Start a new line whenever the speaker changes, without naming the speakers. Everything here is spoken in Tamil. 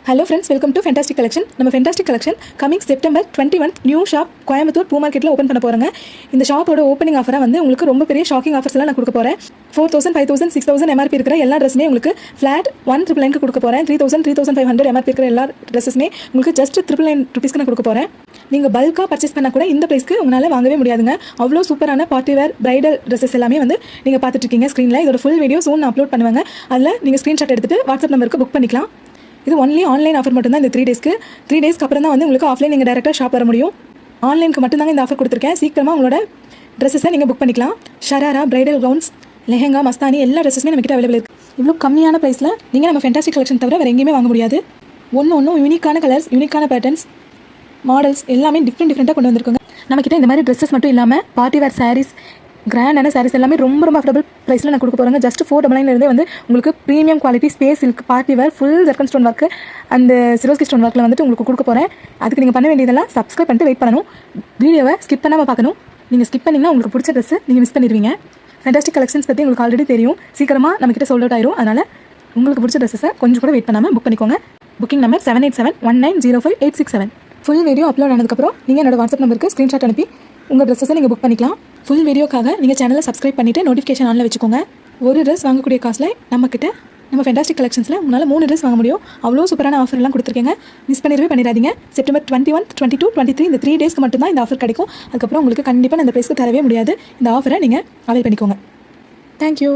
Hello friends, welcome to Fantastic Collection. நம்ம Fantastic Collection coming September 21 new shop Coimbatore பூ மார்க்கெட்டில் ஓப்பன் பண்ண போகிறோங்க. இந்த ஷாப்போட ஓப்பனிங் ஆஃபராக வந்து உங்களுக்கு ரொம்ப பெரிய ஷாக்கிங் ஆஃபர்ஸ் எல்லாம் நான் கொடுக்க போகிறேன். 4000, 5000, 6000 MRP இருக்கிற எல்லா ட்ரெஸ்ஸுமே உங்களுக்கு ஃப்ளாட் 1,999 கொடுக்க போகிறேன். 3000, 3500 MRP இருக்கிற எல்லா ட்ரெஸ்ஸுமே உங்களுக்கு ஜஸ்ட் 999 ருபீஸ்க்கு நான் கொடுக்க போகிறேன். நீங்கள் பல்காக பர்ச்சேஸ் பண்ணால் கூட இந்த ப்ரைஸ்க்கு உங்களால் வாங்கவே முடியாதுங்க. அவ்வளோ சூப்பரான பார்ட்டி வேர் பிரைடல் ட்ரெஸ்ஸஸ் எல்லாமே வந்து நீங்கள் பார்த்துட்டு இருக்கீங்க ஸ்க்ரீனில். இதோட ஃபுல் வீடியோ சூன் நான் அப்லோட் பண்ணுவாங்க. அதில் நீங்கள் ஸ்க்ரீன்ஷாட் எடுத்துகிட்டு வாட்ஸ்அப் நம்பருக்கு புக் பண்ணிக்கலாம். இது ஒன்லி ஆன்லைன் ஆஃபர் மட்டும்தான். இந்த 3 டேஸ்க்கு அப்புறம் தான் வந்து உங்களுக்கு ஆஃப்லைன் நீங்கள் டேரெக்டாக ஷாப் வர முடியும். ஆன்லைனுக்கு மட்டும்தாங்க இந்த ஆஃபர் கொடுத்துருக்கேன். சீக்கிரமாக உங்களோட ட்ரெஸ்ஸஸை நீங்கள் புக் பண்ணிக்கலாம். ஷராரா, பிரைடல் கவுன்ஸ், லெஹங்கா, மஸ்தானி எல்லா ட்ரெஸ்ஸுமே நம்மகிட்ட அவைலபிள் இருக்குது. இவ்வளோ கம்மியான ப்ரைஸில் நீங்கள் நம்ம ஃபென்டாஸ்டிக் கலெக்ஷன் தவிர வேறு எங்கேயுமே வாங்க முடியாது. ஒன்றும் யூனிக்கான கலர்ஸ், யூனிக்கான பேட்டர்ன்ஸ், மாடல்ஸ் எல்லாமே டிஃப்ரெண்ட்டாக கொண்டு வந்திருக்கோங்க. நம்மக்கிட்ட இந்த மாதிரி ட்ரெஸ்ஸஸ் மட்டும் இல்லாமல் பார்ட்டி வேர் சாரீஸ், கிராண்டான சாரீஸ் எல்லாமே ரொம்ப அஃபோர்டபுள் ப்ரைஸில் நான் கொடுக்க போகிறேங்க. ஜஸ்ட் 499 வந்து உங்களுக்கு premium quality space silk party wear full zircon stone work அந்த சிரோஸ்கி ஸ்டோன் ஒர்க்கில் வந்துட்டு உங்களுக்கு கொடுக்க போகிறேன். அதுக்கு நீங்கள் பண்ண வேண்டியதெல்லாம் சப்ஸ்கிரைப் பண்ணிட்டு வெயிட் பண்ணணும். வீடியோவை ஸ்கிப் பண்ணாமல் பார்க்கணும். நீங்கள் ஸ்கிப் பண்ணிங்கன்னா உங்களுக்கு பிடிச்ச ட்ரெஸ்ஸு நீங்கள் மிஸ் பண்ணிடுவீங்க. ஃபேண்டாஸ்டிக் கலெக்ஷன்ஸ் பற்றி உங்களுக்கு ஆல்ரெடி தெரியும். சீக்கிரமாக நம்மக்கிட்ட சோல்ட் அவுட் ஆயிரும். அதனால் உங்களுக்கு பிடிச்ச ட்ரெஸ்ஸை கொஞ்சம் கூட வெயிட் பண்ணாமல் புக் பண்ணிக்கோங்க. Booking number 7871905867. Full video upload ஆனதுக்கப்புறம் நீங்கள் என்னோட வாட்ஸ்அப் நம்பருக்கு ஸ்க்ரீன்ஷாட் அனுப்பி உங்கள் ட்ரெஸ்ஸை நீங்கள் புக் பண்ணிக்கலாம். ஃபுல் வீடியோக்காக நீங்கள் சேனலை சப்ஸ்கிரைப் பண்ணிவிட்டு நோட்டிஃபிகேஷன் ஆனில் வச்சுக்கோங்க. ஒரு ட்ரெஸ் வாங்கக்கூடிய காசில் நம்ம ஃபென்டாஸ்டிக் கலெக்ஷன்ஸில் உங்களால் 3 ட்ரெஸ் வாங்க முடியும். அவ்வளோ சூப்பரான ஆஃபர் எல்லாம் கொடுத்துருக்கேங்க. மிஸ் பண்ணிடாதீங்க. செப்டம்பர் 21, 22, 23 இந்த 3 டேஸ்க்கு மட்டும்தான் இந்த ஆஃபர் கிடைக்கும். அதுக்கப்புறம் உங்களுக்கு கண்டிப்பாக இந்த ப்ரைஸ்க்கு தரவே முடியாது. இந்த ஆஃபரை நீங்கள் அவைல் பண்ணிக்கோங்க. தேங்க்யூ.